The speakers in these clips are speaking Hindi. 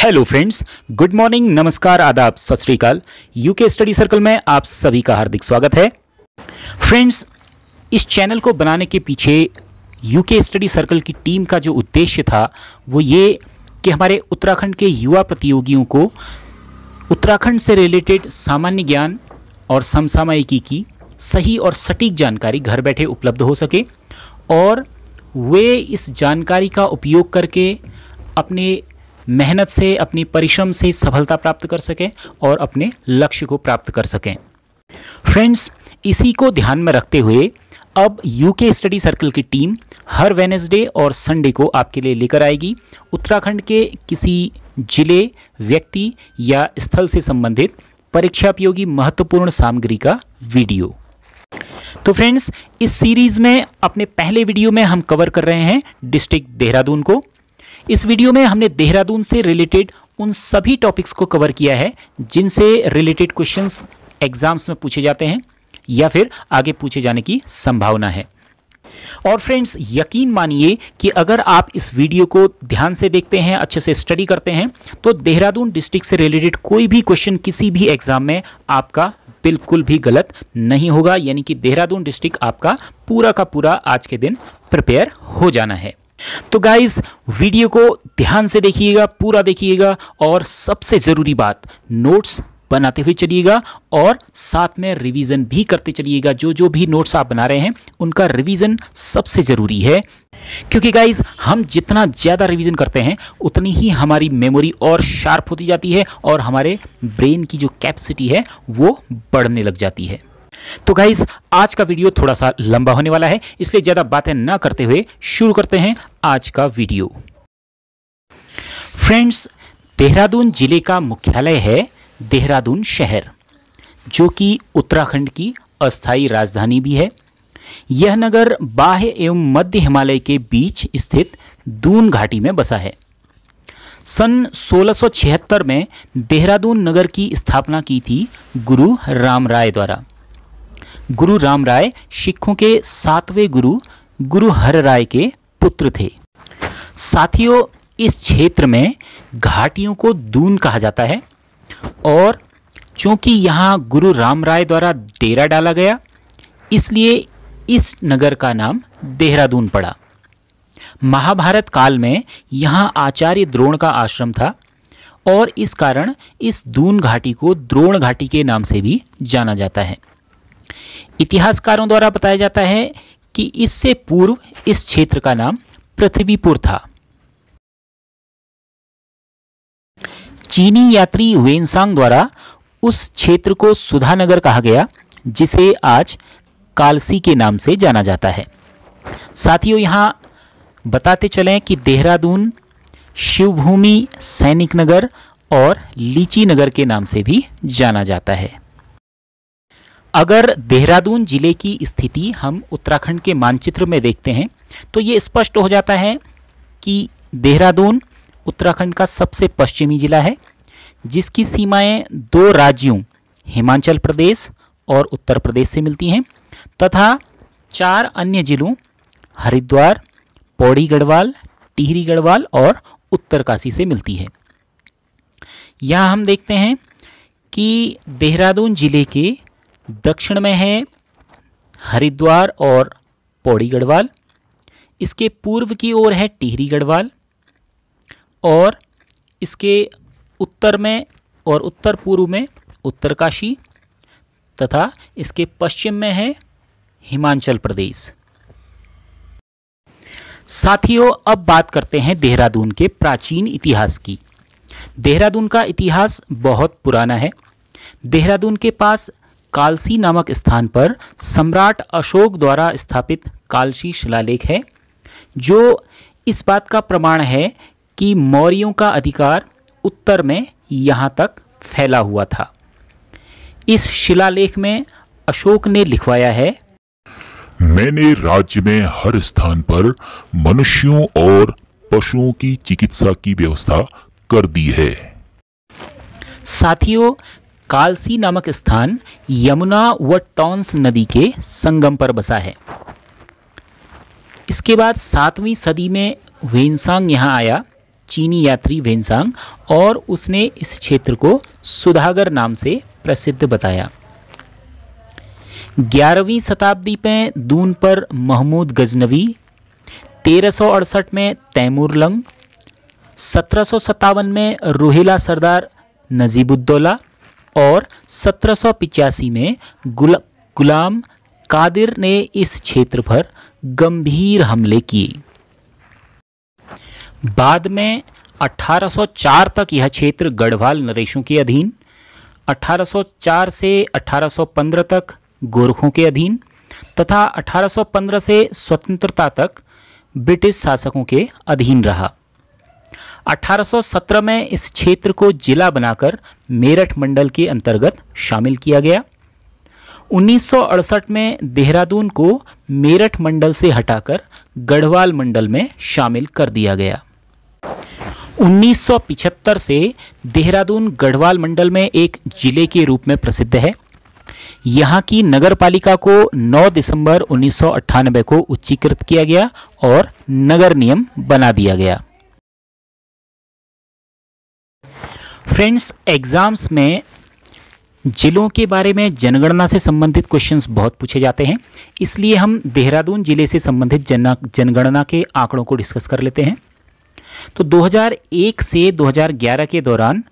हेलो फ्रेंड्स, गुड मॉर्निंग, नमस्कार, आदाब, सत श्री अकाल। यूके स्टडी सर्कल में आप सभी का हार्दिक स्वागत है। फ्रेंड्स, इस चैनल को बनाने के पीछे यूके स्टडी सर्कल की टीम का जो उद्देश्य था वो ये कि हमारे उत्तराखंड के युवा प्रतियोगियों को उत्तराखंड से रिलेटेड सामान्य ज्ञान और समसामयिकी की सही और सटीक जानकारी घर बैठे उपलब्ध हो सके और वे इस जानकारी का उपयोग करके अपने मेहनत से, अपनी परिश्रम से सफलता प्राप्त कर सकें और अपने लक्ष्य को प्राप्त कर सकें। फ्रेंड्स, इसी को ध्यान में रखते हुए अब यूके स्टडी सर्कल की टीम हर वेडनेसडे और संडे को आपके लिए लेकर आएगी उत्तराखंड के किसी जिले, व्यक्ति या स्थल से संबंधित परीक्षा उपयोगी महत्वपूर्ण सामग्री का वीडियो। तो फ्रेंड्स, इस सीरीज में अपने पहले वीडियो में हम कवर कर रहे हैं डिस्ट्रिक्ट देहरादून को। इस वीडियो में हमने देहरादून से रिलेटेड उन सभी टॉपिक्स को कवर किया है जिनसे रिलेटेड क्वेश्चंस एग्जाम्स में पूछे जाते हैं या फिर आगे पूछे जाने की संभावना है। और फ्रेंड्स, यकीन मानिए कि अगर आप इस वीडियो को ध्यान से देखते हैं, अच्छे से स्टडी करते हैं, तो देहरादून डिस्ट्रिक्ट से रिलेटेड कोई भी क्वेश्चन किसी भी एग्जाम में आपका बिल्कुल भी गलत नहीं होगा। यानी कि देहरादून डिस्ट्रिक्ट आपका पूरा का पूरा आज के दिन प्रिपेयर हो जाना है। तो गाइस, वीडियो को ध्यान से देखिएगा, पूरा देखिएगा और सबसे ज़रूरी बात, नोट्स बनाते हुए चलिएगा और साथ में रिवीजन भी करते चलिएगा। जो भी नोट्स आप बना रहे हैं उनका रिवीजन सबसे ज़रूरी है, क्योंकि गाइस हम जितना ज़्यादा रिवीजन करते हैं उतनी ही हमारी मेमोरी और शार्प होती जाती है और हमारे ब्रेन की जो कैपेसिटी है वो बढ़ने लग जाती है। तो गाइस, आज का वीडियो थोड़ा सा लंबा होने वाला है, इसलिए ज़्यादा बातें ना करते हुए शुरू करते हैं आज का वीडियो। फ्रेंड्स, देहरादून जिले का मुख्यालय है देहरादून शहर, जो कि उत्तराखंड की अस्थायी राजधानी भी है। यह नगर बाह्य एवं मध्य हिमालय के बीच स्थित दून घाटी में बसा है। सन 1676 में देहरादून नगर की स्थापना की थी गुरु राम राय द्वारा। गुरु राम राय सिखों के 7वें गुरु गुरु हर राय के पुत्र थे। साथियों, इस क्षेत्र में घाटियों को दून कहा जाता है और चूंकि यहाँ गुरु राम राय द्वारा डेरा डाला गया, इसलिए इस नगर का नाम देहरादून पड़ा। महाभारत काल में यहाँ आचार्य द्रोण का आश्रम था और इस कारण इस दून घाटी को द्रोण घाटी के नाम से भी जाना जाता है। इतिहासकारों द्वारा बताया जाता है कि इससे पूर्व इस क्षेत्र का नाम पृथ्वीपुर था। चीनी यात्री वेनसांग द्वारा उस क्षेत्र को सुधानगर कहा गया, जिसे आज कालसी के नाम से जाना जाता है। साथियों, यहाँ बताते चलें कि देहरादून शिवभूमि, सैनिक नगर और लीची नगर के नाम से भी जाना जाता है। अगर देहरादून जिले की स्थिति हम उत्तराखंड के मानचित्र में देखते हैं तो ये स्पष्ट हो जाता है कि देहरादून उत्तराखंड का सबसे पश्चिमी जिला है, जिसकी सीमाएं दो राज्यों हिमाचल प्रदेश और उत्तर प्रदेश से मिलती हैं तथा 4 अन्य जिलों हरिद्वार, पौड़ी गढ़वाल, टिहरी गढ़वाल और उत्तरकाशी से मिलती है। यहाँ हम देखते हैं कि देहरादून जिले के दक्षिण में है हरिद्वार और पौड़ी गढ़वाल, इसके पूर्व की ओर है टिहरी गढ़वाल और इसके उत्तर में और उत्तर पूर्व में उत्तरकाशी तथा इसके पश्चिम में है हिमाचल प्रदेश। साथियों, अब बात करते हैं देहरादून के प्राचीन इतिहास की। देहरादून का इतिहास बहुत पुराना है। देहरादून के पास कालसी नामक स्थान पर सम्राट अशोक द्वारा स्थापित कालसी शिलालेख है, जो इस बात का प्रमाण है कि मौर्यों का अधिकार उत्तर में यहाँ तक फैला हुआ था। इस शिलालेख में अशोक ने लिखवाया है, मैंने राज्य में हर स्थान पर मनुष्यों और पशुओं की चिकित्सा की व्यवस्था कर दी है। साथियों, कालसी नामक स्थान यमुना व टॉन्स नदी के संगम पर बसा है। इसके बाद 7वीं सदी में वेनसांग यहाँ आया चीनी यात्री वेनसांग और उसने इस क्षेत्र को सुधागर नाम से प्रसिद्ध बताया। 11वीं शताब्दी में दून पर महमूद गजनवी, 1368 में तैमूरलंग, 1757 में रोहिला सरदार नजीबुद्दौला और 1785 में गुलाम कादिर ने इस क्षेत्र पर गंभीर हमले किए। बाद में 1804 तक यह क्षेत्र गढ़वाल नरेशों के अधीन, 1804 से 1815 तक गोरखों के अधीन तथा 1815 से स्वतंत्रता तक ब्रिटिश शासकों के अधीन रहा। 1817 में इस क्षेत्र को जिला बनाकर मेरठ मंडल के अंतर्गत शामिल किया गया। 1968 में देहरादून को मेरठ मंडल से हटाकर गढ़वाल मंडल में शामिल कर दिया गया। 1975 से देहरादून गढ़वाल मंडल में एक जिले के रूप में प्रसिद्ध है। यहाँ की नगर पालिका को 9 दिसंबर 1998 को उच्चीकृत किया गया और नगर नियम बना दिया गया। फ्रेंड्स, एग्जाम्स में जिलों के बारे में जनगणना से संबंधित क्वेश्चंस बहुत पूछे जाते हैं, इसलिए हम देहरादून जिले से संबंधित जनगणना के आंकड़ों को डिस्कस कर लेते हैं। तो 2001 से 2011 के दौरान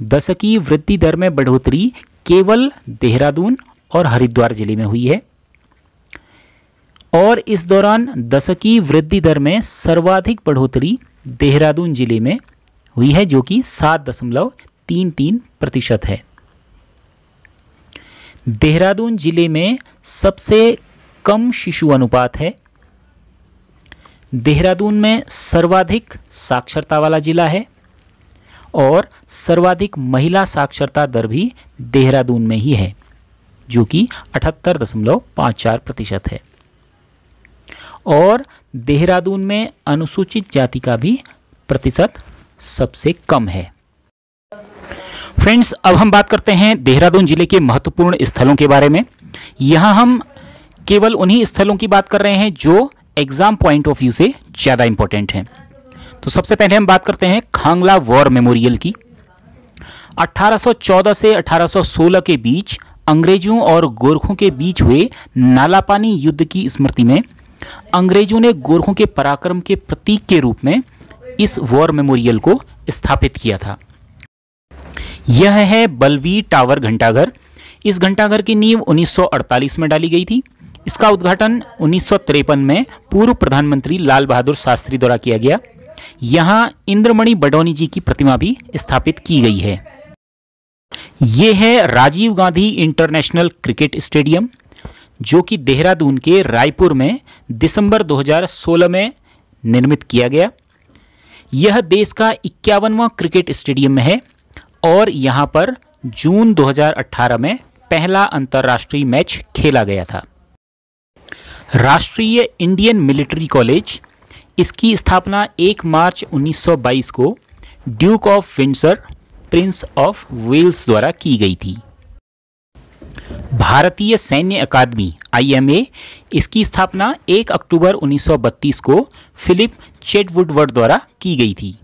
दशकीय वृद्धि दर में बढ़ोतरी केवल देहरादून और हरिद्वार जिले में हुई है और इस दौरान दशकीय वृद्धि दर में सर्वाधिक बढ़ोतरी देहरादून जिले में हुई है, जो कि 7.33% है। देहरादून जिले में सबसे कम शिशु अनुपात है। देहरादून में सर्वाधिक साक्षरता वाला जिला है और सर्वाधिक महिला साक्षरता दर भी देहरादून में ही है, जो कि 78.54% है। और देहरादून में अनुसूचित जाति का भी प्रतिशत सबसे कम है। फ्रेंड्स, अब हम बात करते हैं देहरादून जिले के महत्वपूर्ण स्थलों के बारे में। यहाँ हम केवल उन्हीं स्थलों की बात कर रहे हैं जो एग्जाम पॉइंट ऑफ व्यू से ज़्यादा इंपॉर्टेंट हैं। तो सबसे पहले हम बात करते हैं खांगला वॉर मेमोरियल की। 1814 से 1816 के बीच अंग्रेजों और गोरखों के बीच हुए नालापानी युद्ध की स्मृति में अंग्रेजों ने गोरखों के पराक्रम के प्रतीक के रूप में इस वॉर मेमोरियल को स्थापित किया था। यह है बलवीर टावर घंटाघर। इस घंटाघर की नींव 1948 में डाली गई थी। इसका उद्घाटन 1953 में पूर्व प्रधानमंत्री लाल बहादुर शास्त्री द्वारा किया गया। यहाँ इंद्रमणि बडौनी जी की प्रतिमा भी स्थापित की गई है। ये है Rajiv Gandhi international cricket stadium, जो कि देहरादून के रायपुर में दिसंबर 2016 में निर्मित किया गया। यह देश का 51वां क्रिकेट स्टेडियम है और यहाँ पर जून 2018 में पहला अंतर्राष्ट्रीय मैच खेला गया था। राष्ट्रीय इंडियन मिलिट्री कॉलेज, इसकी स्थापना 1 मार्च 1922 को duke of Windsor, prince of Wales द्वारा की गई थी। भारतीय सैन्य अकादमी IMA, इसकी स्थापना 1 अक्टूबर 1932 को फिलिप चेटवुडवर्ड द्वारा की गई थी।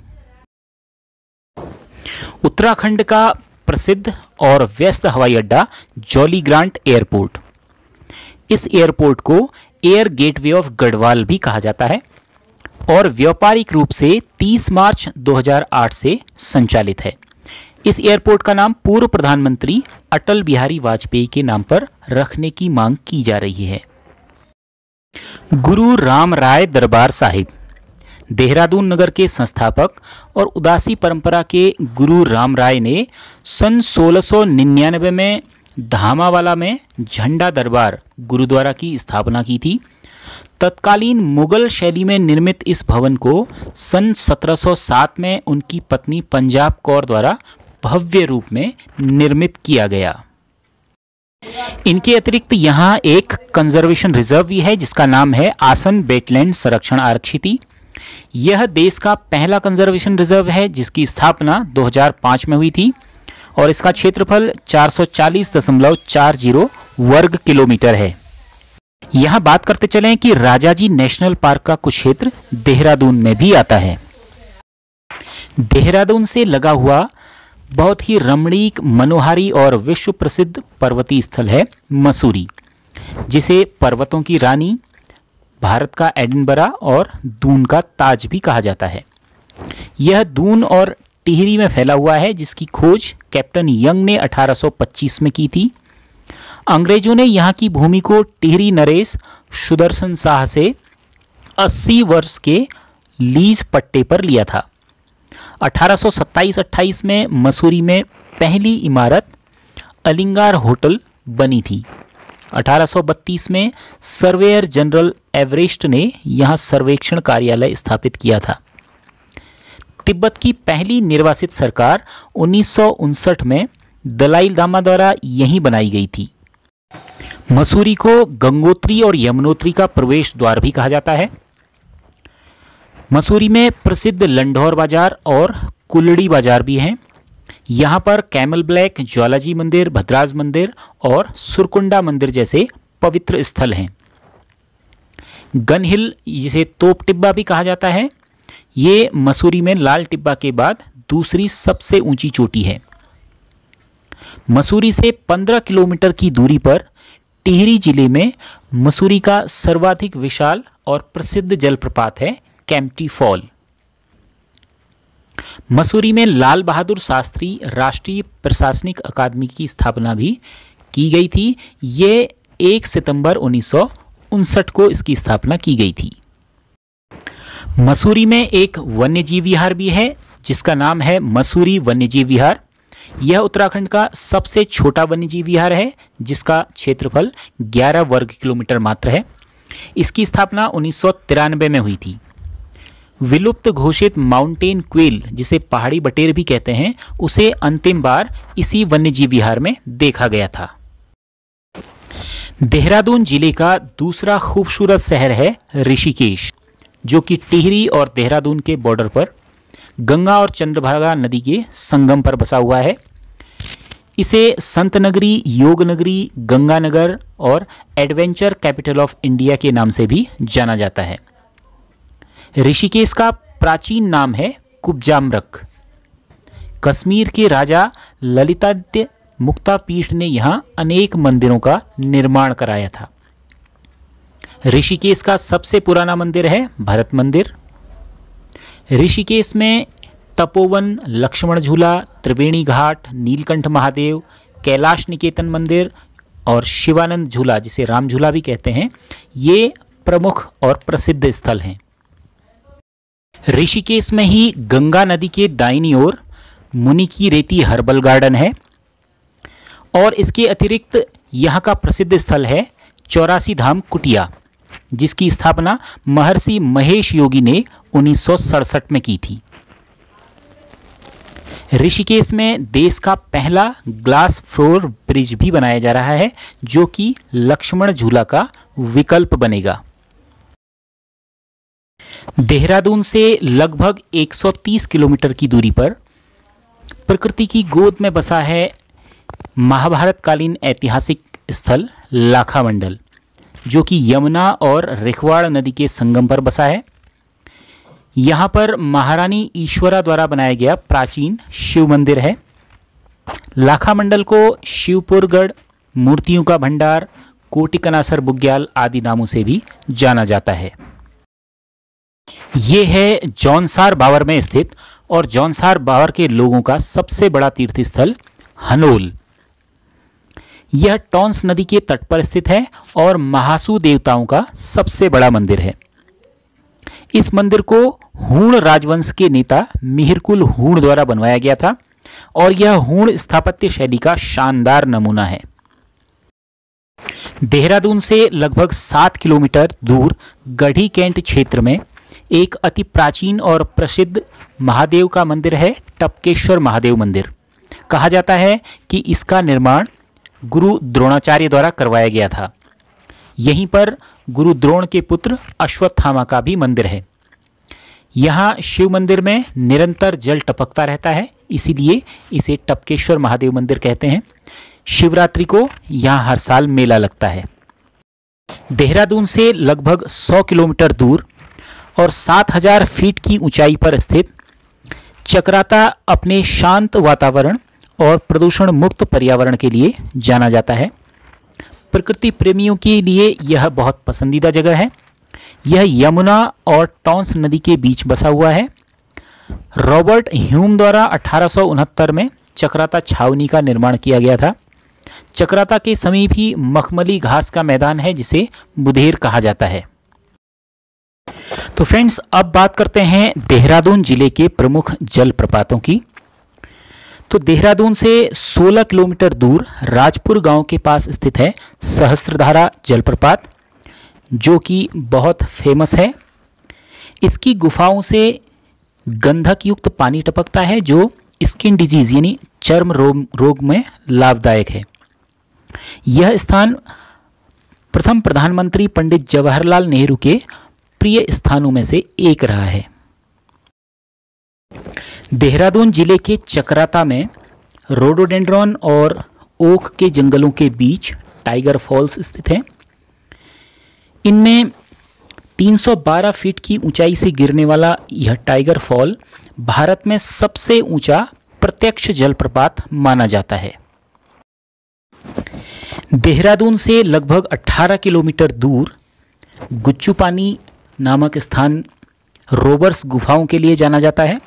उत्तराखंड का प्रसिद्ध और व्यस्त हवाई अड्डा जॉली ग्रांट एयरपोर्ट। इस एयरपोर्ट को एयर गेटवे ऑफ गढ़वाल भी कहा जाता है और व्यापारिक रूप से 30 मार्च 2008 से संचालित है। इस एयरपोर्ट का नाम पूर्व प्रधानमंत्री अटल बिहारी वाजपेयी के नाम पर रखने की मांग की जा रही है। गुरु राम राय दरबार साहिब, देहरादून नगर के संस्थापक और उदासी परंपरा के गुरु राम राय ने सन 1699 में धामावाला में झंडा दरबार गुरुद्वारा की स्थापना की थी। तत्कालीन मुगल शैली में निर्मित इस भवन को सन 1707 में उनकी पत्नी पंजाब कौर द्वारा भव्य रूप में निर्मित किया गया। इनके अतिरिक्त यहाँ एक कंजर्वेशन रिजर्व भी है जिसका नाम है आसन वेटलैंड संरक्षण आरक्षिति। यह देश का पहला कंजर्वेशन रिजर्व है जिसकी स्थापना 2005 में हुई थी और इसका क्षेत्रफल 440.40 वर्ग किलोमीटर है। यहाँ बात करते चलें कि राजाजी नेशनल पार्क का कुछ क्षेत्र देहरादून में भी आता है। देहरादून से लगा हुआ बहुत ही रमणीक, मनोहारी और विश्व प्रसिद्ध पर्वतीय स्थल है मसूरी, जिसे पर्वतों की रानी, भारत का एडिनबरा और दून का ताज भी कहा जाता है। यह दून और टिहरी में फैला हुआ है, जिसकी खोज कैप्टन यंग ने 1825 में की थी। अंग्रेजों ने यहाँ की भूमि को टिहरी नरेश सुदर्शन शाह से 80 वर्ष के लीज पट्टे पर लिया था। 1827-28 में मसूरी में पहली इमारत अलिंगार होटल बनी थी। 1832 में सर्वेयर जनरल एवरेस्ट ने यहाँ सर्वेक्षण कार्यालय स्थापित किया था। तिब्बत की पहली निर्वासित सरकार 1959 में दलाई लामा द्वारा यहीं बनाई गई थी। मसूरी को गंगोत्री और यमुनोत्री का प्रवेश द्वार भी कहा जाता है। मसूरी में प्रसिद्ध लंढौर बाजार और कुल्लड़ी बाजार भी हैं। यहाँ पर कैमल ब्लैक, ज्वालाजी मंदिर, भद्राज मंदिर और सुरकुंडा मंदिर जैसे पवित्र स्थल हैं। गन हिल, जिसे तोप टिब्बा भी कहा जाता है, ये मसूरी में लाल टिब्बा के बाद दूसरी सबसे ऊंची चोटी है। मसूरी से 15 किलोमीटर की दूरी पर टिहरी जिले में मसूरी का सर्वाधिक विशाल और प्रसिद्ध जलप्रपात है कैंपटी फॉल। मसूरी में लाल बहादुर शास्त्री राष्ट्रीय प्रशासनिक अकादमी की स्थापना भी की गई थी। ये 1 सितंबर 1959 को इसकी स्थापना की गई थी। मसूरी में एक वन्यजीव विहार भी है, जिसका नाम है मसूरी वन्यजीव विहार। यह उत्तराखंड का सबसे छोटा वन्यजीव विहार है, जिसका क्षेत्रफल 11 वर्ग किलोमीटर मात्र है। इसकी स्थापना 1993 में हुई थी। विलुप्त घोषित माउंटेन क्वेल, जिसे पहाड़ी बटेर भी कहते हैं, उसे अंतिम बार इसी वन्यजीव विहार में देखा गया था। देहरादून जिले का दूसरा खूबसूरत शहर है ऋषिकेश, जो कि टिहरी और देहरादून के बॉर्डर पर गंगा और चंद्रभागा नदी के संगम पर बसा हुआ है। इसे संत नगरी, योग नगरी, गंगानगर और एडवेंचर कैपिटल ऑफ इंडिया के नाम से भी जाना जाता है। ऋषिकेश का प्राचीन नाम है कुब्जाम्रक। कश्मीर के राजा ललितादित्य मुक्तापीठ ने यहाँ अनेक मंदिरों का निर्माण कराया था। ऋषिकेश का सबसे पुराना मंदिर है भरत मंदिर। ऋषिकेश में तपोवन, लक्ष्मण झूला, त्रिवेणी घाट, नीलकंठ महादेव, कैलाश निकेतन मंदिर और शिवानंद झूला, जिसे राम झूला भी कहते हैं, ये प्रमुख और प्रसिद्ध स्थल हैं। ऋषिकेश में ही गंगा नदी के दाहिनी ओर मुनि की रेती हर्बल गार्डन है और इसके अतिरिक्त यहाँ का प्रसिद्ध स्थल है 84 धाम कुटिया, जिसकी स्थापना महर्षि महेश योगी ने 1967 में की थी। ऋषिकेश में देश का पहला ग्लास फ्लोर ब्रिज भी बनाया जा रहा है, जो कि लक्ष्मण झूला का विकल्प बनेगा। देहरादून से लगभग 130 किलोमीटर की दूरी पर प्रकृति की गोद में बसा है महाभारत कालीन ऐतिहासिक स्थल लाखामंडल, जो कि यमुना और रिखवाड़ नदी के संगम पर बसा है। यहाँ पर महारानी ईश्वरा द्वारा बनाया गया प्राचीन शिव मंदिर है। लाखामंडल को शिवपुरगढ़, मूर्तियों का भंडार, कोटिकनासर बुग्याल आदि नामों से भी जाना जाता है। ये है जौनसार बावर में स्थित और जौनसार बावर के लोगों का सबसे बड़ा तीर्थ स्थल हनोल। यह टॉन्स नदी के तट पर स्थित है और महासू देवताओं का सबसे बड़ा मंदिर है। इस मंदिर को हूण राजवंश के नेता मिहिरकुल हूण द्वारा बनवाया गया था और यह हूण स्थापत्य शैली का शानदार नमूना है। देहरादून से लगभग 7 किलोमीटर दूर गढ़ी कैंट क्षेत्र में एक अति प्राचीन और प्रसिद्ध महादेव का मंदिर है टपकेश्वर महादेव मंदिर। कहा जाता है कि इसका निर्माण गुरु द्रोणाचार्य द्वारा करवाया गया था। यहीं पर गुरु द्रोण के पुत्र अश्वत्थामा का भी मंदिर है। यहाँ शिव मंदिर में निरंतर जल टपकता रहता है, इसीलिए इसे टपकेश्वर महादेव मंदिर कहते हैं। शिवरात्रि को यहाँ हर साल मेला लगता है। देहरादून से लगभग 100 किलोमीटर दूर और 7000 फीट की ऊंचाई पर स्थित चक्राता अपने शांत वातावरण और प्रदूषण मुक्त पर्यावरण के लिए जाना जाता है। प्रकृति प्रेमियों के लिए यह बहुत पसंदीदा जगह है। यह यमुना और टॉन्स नदी के बीच बसा हुआ है। रॉबर्ट ह्यूम द्वारा 1869 में चक्राता छावनी का निर्माण किया गया था। चक्राता के समीप ही मखमली घास का मैदान है जिसे बुधेर कहा जाता है। तो फ्रेंड्स, अब बात करते हैं देहरादून जिले के प्रमुख जलप्रपातों की। तो देहरादून से 16 किलोमीटर दूर राजपुर गांव के पास स्थित है सहस्त्रधारा जलप्रपात, जो कि बहुत फेमस है। इसकी गुफाओं से गंधक युक्त पानी टपकता है जो स्किन डिजीज यानी चर्म रोग में लाभदायक है। यह स्थान प्रथम प्रधानमंत्री पंडित जवाहरलाल नेहरू के प्रिय स्थानों में से एक रहा है। देहरादून जिले के चक्राता में रोडोडेंड्रॉन और ओक के जंगलों के बीच टाइगर फॉल्स स्थित हैं। इनमें 312 फीट की ऊंचाई से गिरने वाला यह टाइगर फॉल भारत में सबसे ऊंचा प्रत्यक्ष जलप्रपात माना जाता है। देहरादून से लगभग 18 किलोमीटर दूर गुच्चूपानी नामक स्थान रोबर्स गुफाओं के लिए जाना जाता है।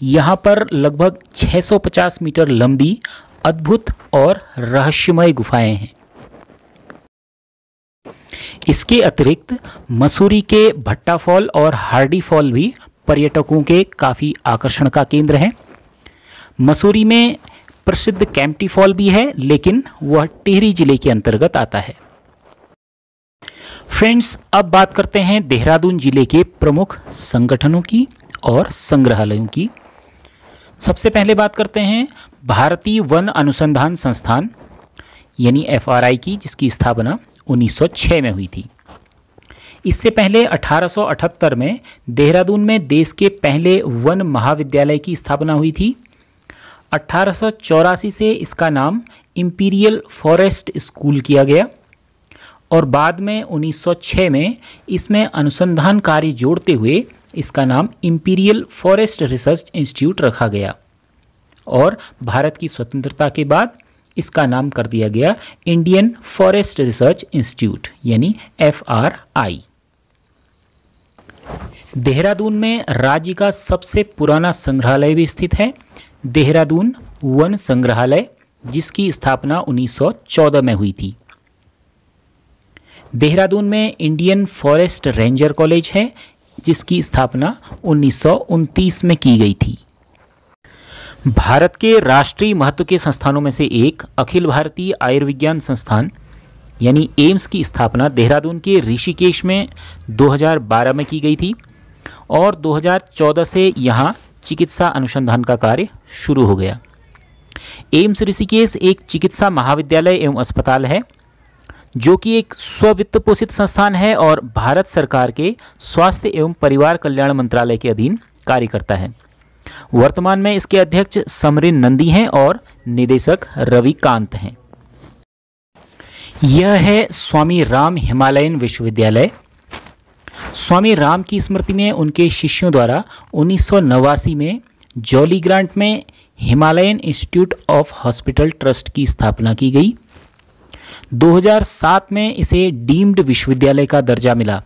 यहाँ पर लगभग 650 मीटर लंबी अद्भुत और रहस्यमय गुफाएं हैं। इसके अतिरिक्त मसूरी के भट्टा फॉल और हार्डी फॉल भी पर्यटकों के काफ़ी आकर्षण का केंद्र हैं। मसूरी में प्रसिद्ध कैंपटी फॉल भी है, लेकिन वह टिहरी जिले के अंतर्गत आता है। फ्रेंड्स, अब बात करते हैं देहरादून जिले के प्रमुख संगठनों की और संग्रहालयों की। सबसे पहले बात करते हैं भारतीय वन अनुसंधान संस्थान यानी FRI की, जिसकी स्थापना 1906 में हुई थी। इससे पहले 1878 में देहरादून में देश के पहले वन महाविद्यालय की स्थापना हुई थी। 1884 से इसका नाम इंपीरियल फॉरेस्ट स्कूल किया गया और बाद में 1906 में इसमें अनुसंधान कार्य जोड़ते हुए इसका नाम इंपीरियल फॉरेस्ट रिसर्च इंस्टीट्यूट रखा गया और भारत की स्वतंत्रता के बाद इसका नाम कर दिया गया इंडियन फॉरेस्ट रिसर्च इंस्टीट्यूट यानी FRI। देहरादून में राज्य का सबसे पुराना संग्रहालय भी स्थित है, देहरादून वन संग्रहालय, जिसकी स्थापना 1914 में हुई थी। देहरादून में इंडियन फॉरेस्ट रेंजर कॉलेज है, जिसकी स्थापना 1929 में की गई थी। भारत के राष्ट्रीय महत्व के संस्थानों में से एक अखिल भारतीय आयुर्विज्ञान संस्थान यानी एम्स की स्थापना देहरादून के ऋषिकेश में 2012 में की गई थी और 2014 से यहाँ चिकित्सा अनुसंधान का कार्य शुरू हो गया। एम्स ऋषिकेश एक चिकित्सा महाविद्यालय एवं अस्पताल है जो कि एक स्ववित्त पोषित संस्थान है और भारत सरकार के स्वास्थ्य एवं परिवार कल्याण मंत्रालय के अधीन कार्य करता है। वर्तमान में इसके अध्यक्ष समरीन नंदी हैं और निदेशक रविकांत हैं। यह है स्वामी राम हिमालयन विश्वविद्यालय। स्वामी राम की स्मृति में उनके शिष्यों द्वारा 1989 में जॉली ग्रांट में Himalayan institute of hospital trust की स्थापना की गई। 2007 में इसे डीम्ड विश्वविद्यालय का दर्जा मिला।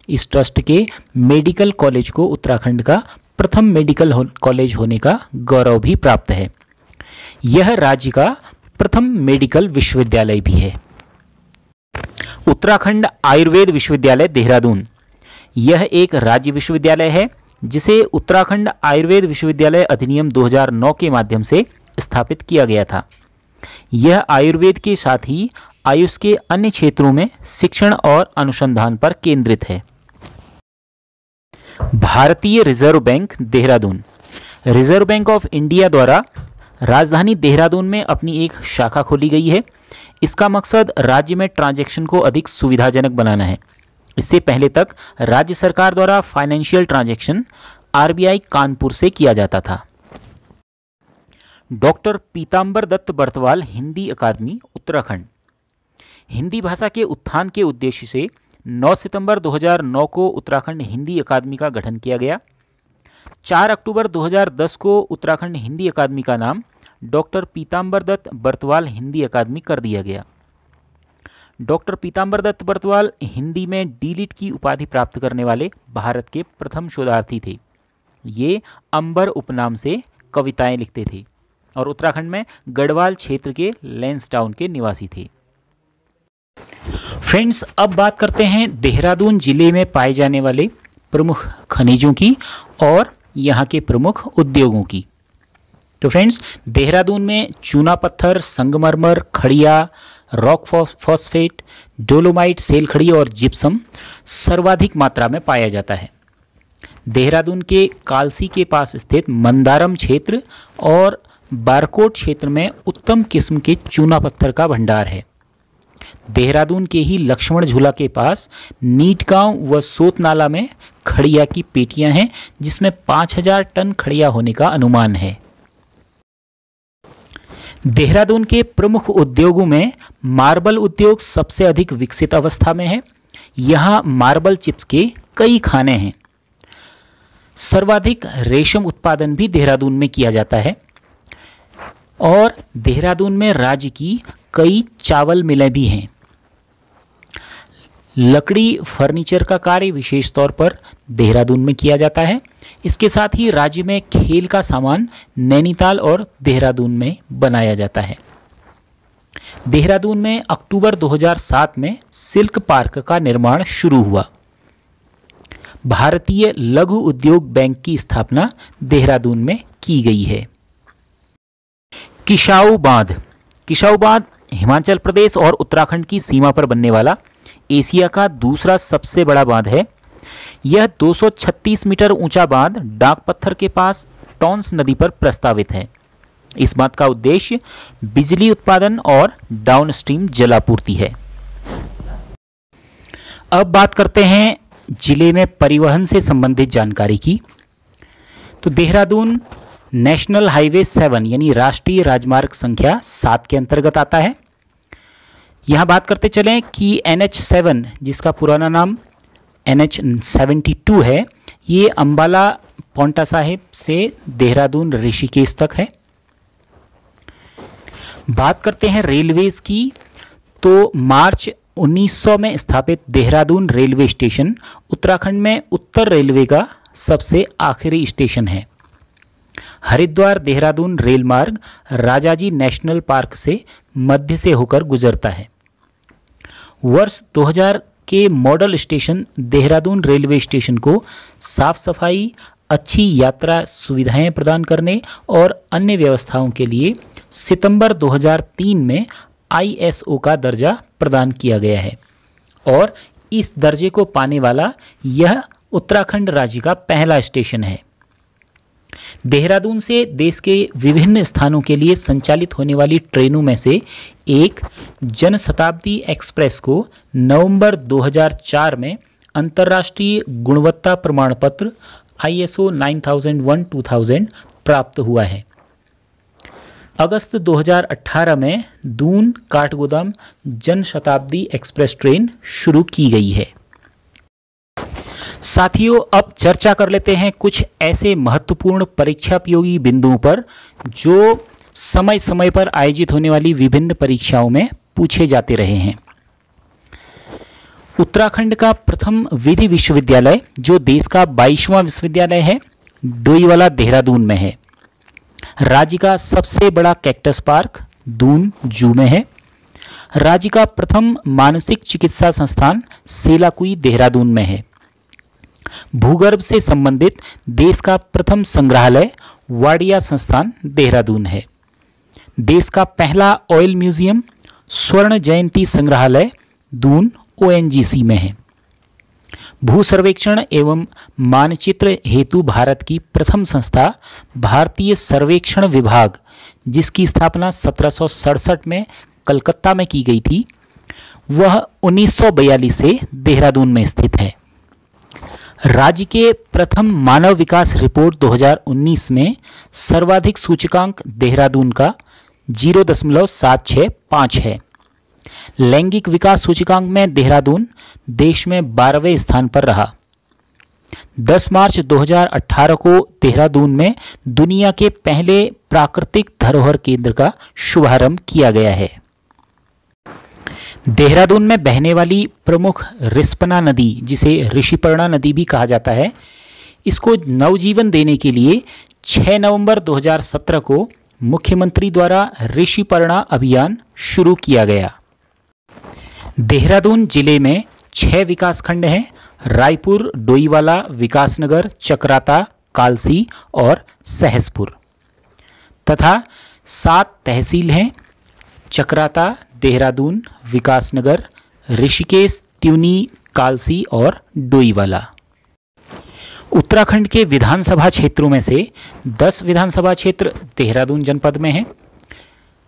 इस ट्रस्ट के मेडिकल कॉलेज को उत्तराखंड का प्रथम मेडिकल कॉलेज होने का गौरव भी प्राप्त है। यह राज्य का प्रथम मेडिकल विश्वविद्यालय भी है। उत्तराखंड आयुर्वेद विश्वविद्यालय देहरादून, यह एक राज्य विश्वविद्यालय है जिसे उत्तराखंड आयुर्वेद विश्वविद्यालय अधिनियम 2009 के माध्यम से स्थापित किया गया था। यह आयुर्वेद के साथ ही आयुष के अन्य क्षेत्रों में शिक्षण और अनुसंधान पर केंद्रित है। भारतीय reserve bank Dehradun, reserve bank of India द्वारा राजधानी देहरादून में अपनी एक शाखा खोली गई है। इसका मकसद राज्य में ट्रांजैक्शन को अधिक सुविधाजनक बनाना है। इससे पहले तक राज्य सरकार द्वारा फाइनेंशियल ट्रांजैक्शन RBI कानपुर से किया जाता था। डॉक्टर पीताम्बर दत्त बर्तवाल हिंदी अकादमी उत्तराखंड, हिंदी भाषा के उत्थान के उद्देश्य से 9 सितंबर 2009 को उत्तराखंड हिंदी अकादमी का गठन किया गया। 4 अक्टूबर 2010 को उत्तराखंड हिंदी अकादमी का नाम डॉक्टर पीताम्बर दत्त बर्तवाल हिंदी अकादमी कर दिया गया। डॉक्टर पीताम्बर दत्त बर्तवाल हिंदी में डीलिट की उपाधि प्राप्त करने वाले भारत के प्रथम शोधार्थी थे। ये अंबर उपनाम से कविताएं लिखते थे और उत्तराखंड में गढ़वाल क्षेत्र के लैंसडाउन के निवासी थे। फ्रेंड्स, अब बात करते हैं देहरादून जिले में पाए जाने वाले प्रमुख खनिजों की और यहाँ के प्रमुख उद्योगों की। तो फ्रेंड्स, देहरादून में चूना पत्थर, संगमरमर, खड़िया, रॉक फॉस्फेट, डोलोमाइट, सेल खड़ी और जिप्सम सर्वाधिक मात्रा में पाया जाता है। देहरादून के कालसी के पास स्थित मंदारम क्षेत्र और बारकोट क्षेत्र में उत्तम किस्म के चूना पत्थर का भंडार है। देहरादून के ही लक्ष्मण झूला के पास नीट गांव व सोत नाला में खड़िया की पेटियां हैं, जिसमें 5000 टन खड़िया होने का अनुमान है। देहरादून के प्रमुख उद्योगों में मार्बल उद्योग सबसे अधिक विकसित अवस्था में है। यहाँ मार्बल चिप्स के कई खाने हैं। सर्वाधिक रेशम उत्पादन भी देहरादून में किया जाता है और देहरादून में राज्य की कई चावल मिलें भी हैं। लकड़ी फर्नीचर का कार्य विशेष तौर पर देहरादून में किया जाता है। इसके साथ ही राज्य में खेल का सामान नैनीताल और देहरादून में बनाया जाता है। देहरादून में अक्टूबर 2007 में सिल्क पार्क का निर्माण शुरू हुआ। भारतीय लघु उद्योग बैंक की स्थापना देहरादून में की गई है। किसाऊ बांध। किसाऊ बांध हिमाचल प्रदेश और उत्तराखंड की सीमा पर बनने वाला एशिया का दूसरा सबसे बड़ा बांध है। यह 236 मीटर ऊंचा बांध डाक पत्थर के पास टॉन्स नदी पर प्रस्तावित है। इस बांध का उद्देश्य बिजली उत्पादन और डाउनस्ट्रीम जलापूर्ति है। अब बात करते हैं जिले में परिवहन से संबंधित जानकारी की। तो देहरादून नेशनल हाईवे 7 यानी राष्ट्रीय राजमार्ग संख्या 7 के अंतर्गत आता है। यहाँ बात करते चलें कि NH7 जिसका पुराना नाम NH72 है, ये अंबाला पौंटा साहिब से देहरादून ऋषिकेश तक है। बात करते हैं रेलवेज की, तो मार्च 1900 में स्थापित देहरादून रेलवे स्टेशन उत्तराखंड में उत्तर रेलवे का सबसे आखिरी स्टेशन है। हरिद्वार देहरादून रेल मार्ग राजाजी नेशनल पार्क से मध्य से होकर गुजरता है। वर्ष 2000 के model station Dehradun railway station को साफ सफाई, अच्छी यात्रा सुविधाएं प्रदान करने और अन्य व्यवस्थाओं के लिए सितंबर 2003 में ISO का दर्जा प्रदान किया गया है और इस दर्जे को पाने वाला यह उत्तराखंड राज्य का पहला स्टेशन है। देहरादून से देश के विभिन्न स्थानों के लिए संचालित होने वाली ट्रेनों में से एक जनशताब्दी एक्सप्रेस को नवंबर 2004 में अंतर्राष्ट्रीय गुणवत्ता प्रमाण पत्र ISO 9001-2000 प्राप्त हुआ है। अगस्त 2018 में दून काठगोदाम जनशताब्दी एक्सप्रेस ट्रेन शुरू की गई है। साथियों, अब चर्चा कर लेते हैं कुछ ऐसे महत्वपूर्ण परीक्षापयोगी बिंदुओं पर जो समय समय पर आयोजित होने वाली विभिन्न परीक्षाओं में पूछे जाते रहे हैं। उत्तराखंड का प्रथम विधि विश्वविद्यालय जो देश का 22वां विश्वविद्यालय है, डोईवाला देहरादून में है। राज्य का सबसे बड़ा कैक्टस पार्क दून जू में है। राज्य का प्रथम मानसिक चिकित्सा संस्थान सेलाकुई देहरादून में है। भूगर्भ से संबंधित देश का प्रथम संग्रहालय वाडिया संस्थान देहरादून है। देश का पहला ऑयल म्यूजियम स्वर्ण जयंती संग्रहालय दून ONGC में है। भू सर्वेक्षण एवं मानचित्र हेतु भारत की प्रथम संस्था भारतीय सर्वेक्षण विभाग, जिसकी स्थापना 1767 में कलकत्ता में की गई थी, वह 1942 से देहरादून में स्थित है। राज्य के प्रथम मानव विकास रिपोर्ट 2019 में सर्वाधिक सूचकांक देहरादून का 0.765 है। लैंगिक विकास सूचकांक में देहरादून देश में 12वें स्थान पर रहा। 10 मार्च 2018 को देहरादून में दुनिया के पहले प्राकृतिक धरोहर केंद्र का शुभारंभ किया गया है। देहरादून में बहने वाली प्रमुख रिस्पना नदी, जिसे ऋषिपर्णा नदी भी कहा जाता है, इसको नवजीवन देने के लिए 6 नवंबर 2017 को मुख्यमंत्री द्वारा ऋषिपर्णा अभियान शुरू किया गया। देहरादून जिले में 6 विकासखंड हैं: रायपुर, डोईवाला, विकासनगर, चकराता, कालसी और सहसपुर, तथा 7 तहसील हैं: चकराता, देहरादून, विकासनगर, ऋषिकेश, त्यूनी, कालसी और डोईवाला। उत्तराखंड के विधानसभा क्षेत्रों में से 10 विधानसभा क्षेत्र देहरादून जनपद में हैं।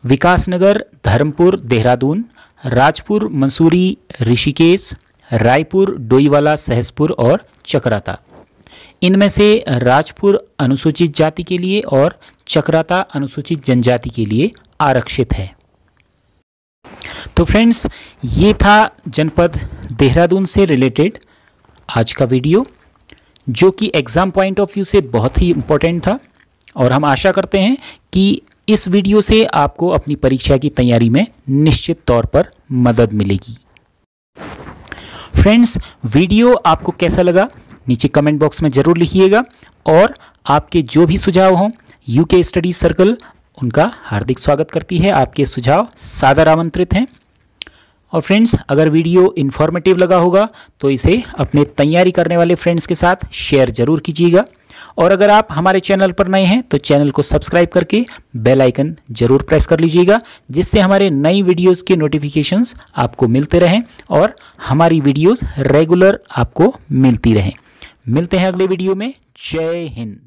विकासनगर, धर्मपुर, देहरादून, राजपुर, मंसूरी, ऋषिकेश, रायपुर, डोईवाला, सहसपुर और चकराता। इनमें से राजपुर अनुसूचित जाति के लिए और चकराता अनुसूचित जनजाति के लिए आरक्षित है। तो फ्रेंड्स, ये था जनपद देहरादून से रिलेटेड आज का वीडियो, जो कि एग्ज़ाम पॉइंट ऑफ व्यू से बहुत ही इम्पोर्टेंट था, और हम आशा करते हैं कि इस वीडियो से आपको अपनी परीक्षा की तैयारी में निश्चित तौर पर मदद मिलेगी। फ्रेंड्स, वीडियो आपको कैसा लगा नीचे कमेंट बॉक्स में ज़रूर लिखिएगा, और आपके जो भी सुझाव हों यूके स्टडी सर्कल उनका हार्दिक स्वागत करती है। आपके सुझाव सादर आमंत्रित हैं। और फ्रेंड्स, अगर वीडियो इन्फॉर्मेटिव लगा होगा तो इसे अपने तैयारी करने वाले फ्रेंड्स के साथ शेयर जरूर कीजिएगा, और अगर आप हमारे चैनल पर नए हैं तो चैनल को सब्सक्राइब करके बेल आइकन जरूर प्रेस कर लीजिएगा, जिससे हमारे नई वीडियोस के नोटिफिकेशंस आपको मिलते रहें और हमारी वीडियोस रेगुलर आपको मिलती रहें। मिलते हैं अगले वीडियो में। जय हिंद।